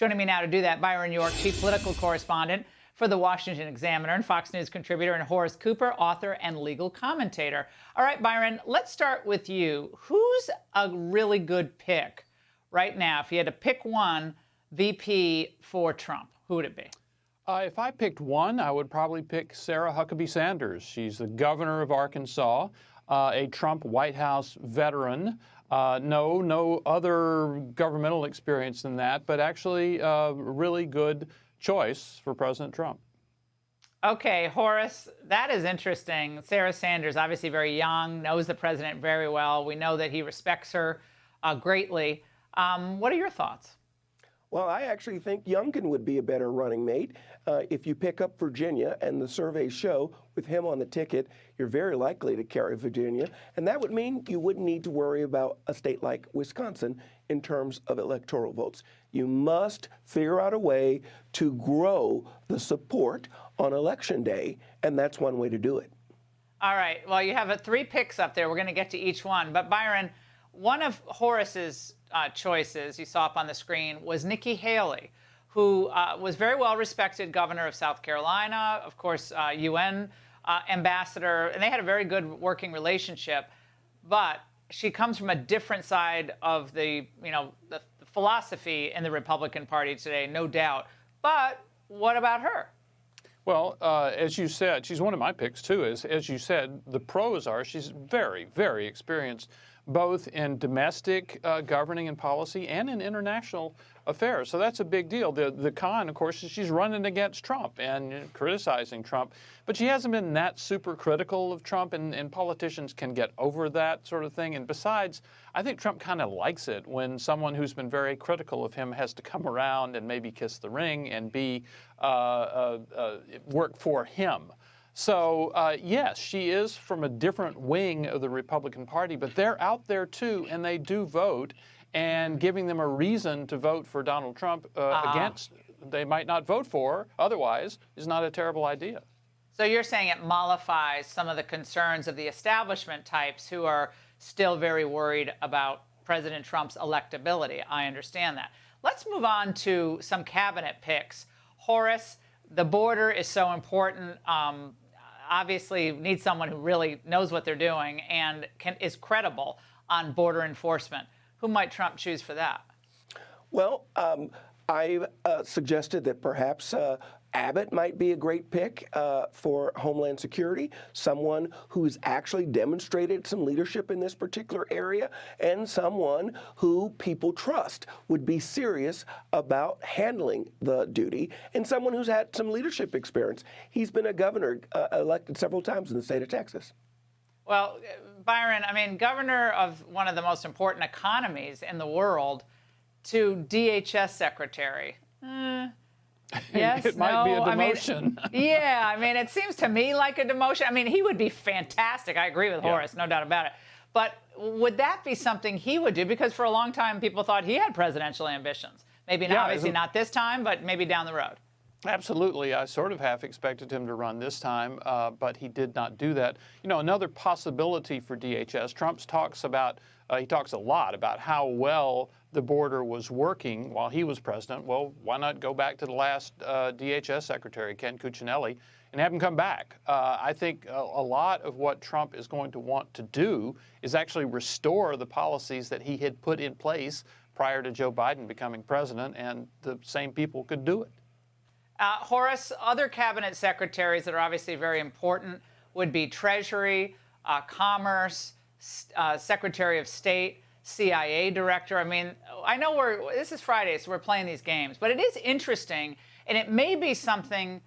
Joining me now to do that, Byron York, chief political correspondent for the Washington Examiner and Fox News contributor, and Horace Cooper, author and legal commentator. All right, Byron, let's start with you. Who's a really good pick right now? If you had to pick one VP for Trump, who would it be? If I picked one, I would probably pick Sarah Huckabee Sanders. She's the governor of Arkansas, a Trump White House veteran. No other governmental experience than that, but actually a really good choice for President Trump. Okay, Horace, that is interesting. Sarah Sanders, obviously very young, knows the president very well. We know that he respects her greatly. What are your thoughts? Well, I actually think Youngkin would be a better running mate. If you pick up Virginia, and the surveys show with him on the ticket, you're very likely to carry Virginia. And that would mean you wouldn't need to worry about a state like Wisconsin in terms of electoral votes. You must figure out a way to grow the support on Election Day, and that's one way to do it. All right. Well, you have 3 picks up there. We're going to get to each one. But, Byron, one of Horace's choices you saw up on the screen was Nikki Haley, who was very well-respected governor of South Carolina, of course, UN ambassador, and they had a very good working relationship. But she comes from a different side of the philosophy in the Republican Party today, no doubt. But what about her? Well, as you said, she's one of my picks, too. As you said, the pros are she's very, very experienced, both in domestic governing and policy and in international affairs. So that's a big deal. The con, of course, is she's running against Trump and criticizing Trump. But she hasn't been that super critical of Trump, and politicians can get over that sort of thing. And besides, I think Trump kind of likes it when someone who's been very critical of him has to come around and maybe kiss the ring and work for him. So, yes, she is from a different wing of the Republican Party, but they're out there, too, and they do vote. And giving them a reason to vote for Donald Trump against, they might not vote for otherwise, is not a terrible idea. So you're saying it mollifies some of the concerns of the establishment types who are still very worried about President Trump's electability. I understand that. Let's move on to some cabinet picks. Horace, the border is so important. Obviously, need someone who really knows what they're doing and is credible on border enforcement. Who might Trump choose for that? Well, I've suggested that perhaps Abbott might be a great pick for Homeland Security, someone who's actually demonstrated some leadership in this particular area, and someone who people trust would be serious about handling the duty, and someone who's had some leadership experience. He's been a governor elected several times in the state of Texas. Well, Byron, I mean, governor of one of the most important economies in the world to DHS secretary. Yes, it might be a demotion. I mean, it seems to me like a demotion. I mean, he would be fantastic. I agree with Horace, no doubt about it. But would that be something he would do? Because for a long time, people thought he had presidential ambitions. Maybe not, obviously not this time, but maybe down the road. Absolutely. I sort of half expected him to run this time, but he did not do that. You know, another possibility for DHS, Trump talks a lot about how well the border was working while he was president. Well, why not go back to the last DHS secretary, Ken Cuccinelli, and have him come back? I think a lot of what Trump is going to want to do is actually restore the policies that he had put in place prior to Joe Biden becoming president, and the same people could do it. Horace, other cabinet secretaries that are obviously very important would be Treasury, Commerce, Secretary of State, CIA Director. I mean, I know this is Friday, so we're playing these games, but it is interesting, and it may be something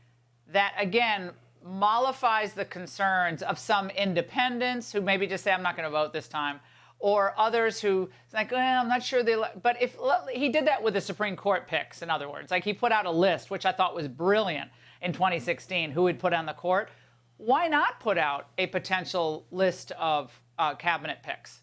that, again, mollifies the concerns of some independents who maybe just say, I'm not going to vote this time, or others who like, I'm not sure but if he did that with the Supreme Court picks, in other words, like he put out a list, which I thought was brilliant in 2016, who he'd put on the court. Why not put out a potential list of cabinet picks?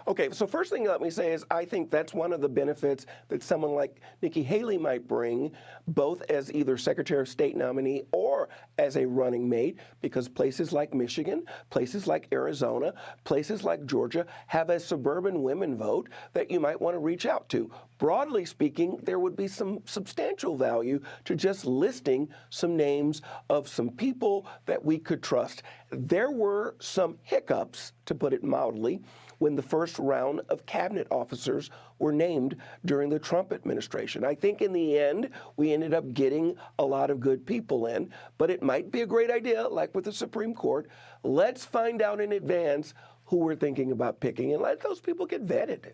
Okay, so first thing let me say is I think that's one of the benefits that someone like Nikki Haley might bring, both as either Secretary of State nominee or as a running mate, because places like Michigan, places like Arizona, places like Georgia have a suburban women vote that you might want to reach out to. Broadly speaking, there would be some substantial value to just listing some names of some people that we could trust. There were some hiccups, to put it mildly, when the first round of cabinet officers were named during the Trump administration. I think in the end, we ended up getting a lot of good people in, but it might be a great idea, like with the Supreme Court, let's find out in advance who we're thinking about picking and let those people get vetted.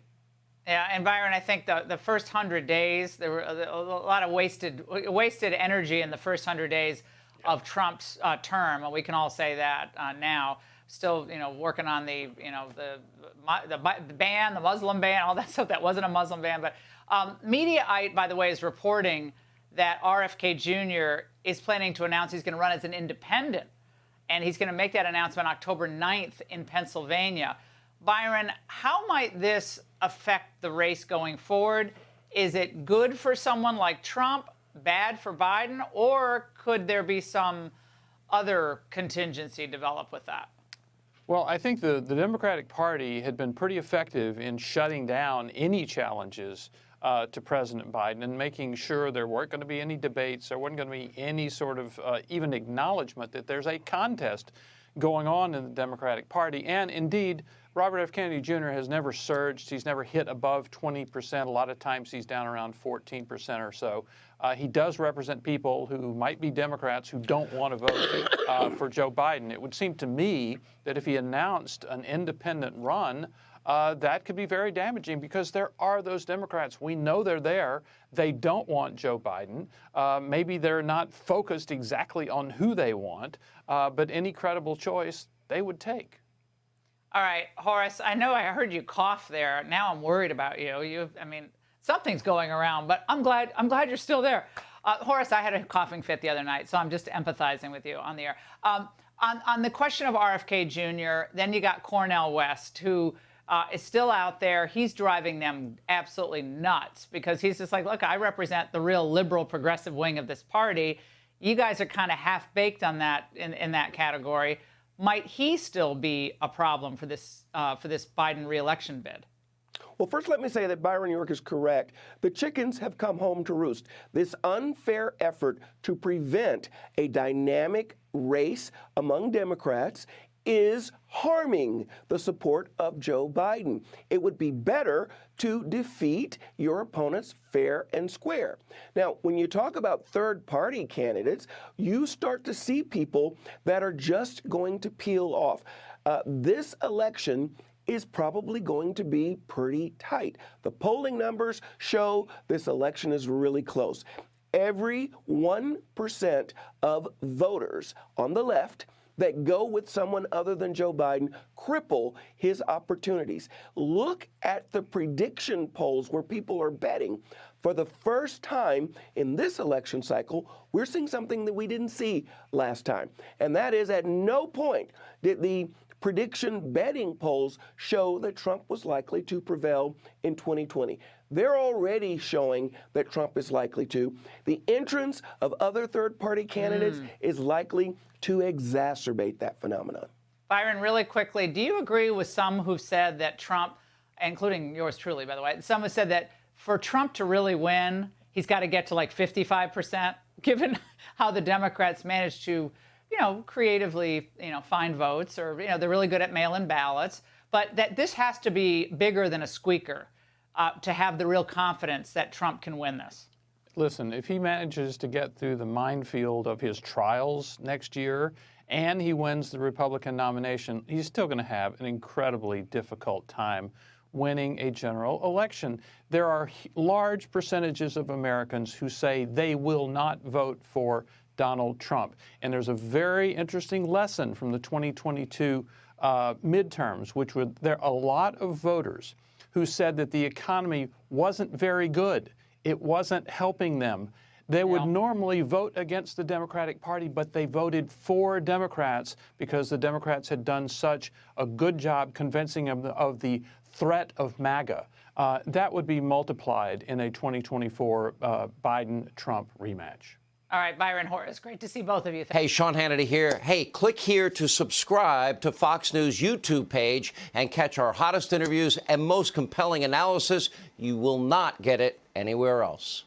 Yeah, and Byron, I think the first 100 days, there were a lot of wasted energy in the first 100 days of Trump's term, and we can all say that now. Still, working on the ban, the Muslim ban, all that stuff. That wasn't a Muslim ban, but Mediaite, by the way, is reporting that RFK Jr. is planning to announce he's going to run as an independent, and he's going to make that announcement October 9th in Pennsylvania. Byron, how might this affect the race going forward? Is it good for someone like Trump, bad for Biden, or could there be some other contingency develop with that? Well, I think the Democratic Party had been pretty effective in shutting down any challenges to President Biden and making sure there weren't going to be any debates, there wasn't going to be any sort of even acknowledgement that there's a contest going on in the Democratic Party. And indeed, Robert F. Kennedy Jr. has never surged. He's never hit above 20%. A lot of times he's down around 14% or so. He does represent people who might be Democrats who don't want to vote for Joe Biden. It would seem to me that if he announced an independent run, that could be very damaging because there are those Democrats. We know they're there. They don't want Joe Biden. Maybe they're not focused exactly on who they want, but any credible choice they would take. All right, Horace, I know I heard you cough there. Now I'm worried about you. Something's going around, but I'm glad you're still there. Horace, I had a coughing fit the other night, so I'm just empathizing with you on the air. On the question of RFK Jr., then you got Cornel West, who is still out there. He's driving them absolutely nuts because he's just like, look, I represent the real liberal progressive wing of this party. You guys are kind of half-baked on that in that category. Might he still be a problem for this Biden re-election bid? Well, first let me say that Byron York is correct. The chickens have come home to roost. This unfair effort to prevent a dynamic race among Democrats is harming the support of Joe Biden. It would be better to defeat your opponents fair and square. Now, when you talk about third-party candidates, you start to see people that are just going to peel off. This election is probably going to be pretty tight. The polling numbers show this election is really close. Every 1% of voters on the left that go with someone other than Joe Biden cripple his opportunities. Look at the prediction polls where people are betting. For the first time in this election cycle, we're seeing something that we didn't see last time. And that is at no point did the prediction betting polls show that Trump was likely to prevail in 2020. They're already showing that Trump is likely to. The entrance of other third-party candidates is likely to exacerbate that phenomenon. Byron, really quickly, do you agree with some who've said that Trump, including yours truly, by the way, some have said that for Trump to really win, he's got to get to like 55%, given how the Democrats managed to creatively, find votes, or, they're really good at mail-in ballots, but that this has to be bigger than a squeaker to have the real confidence that Trump can win this? Listen, if he manages to get through the minefield of his trials next year and he wins the Republican nomination, he's still going to have an incredibly difficult time winning a general election. There are large percentages of Americans who say they will not vote for Donald Trump. And there's a very interesting lesson from the 2022 midterms, which there are a lot of voters who said that the economy wasn't very good. It wasn't helping them. They would normally vote against the Democratic Party, but they voted for Democrats because the Democrats had done such a good job convincing them of the threat of MAGA. That would be multiplied in a 2024 Biden-Trump rematch. All right, Byron, Horace, great to see both of you. Hey, Sean Hannity here. Hey, click here to subscribe to Fox News YouTube page and catch our hottest interviews and most compelling analysis. You will not get it anywhere else.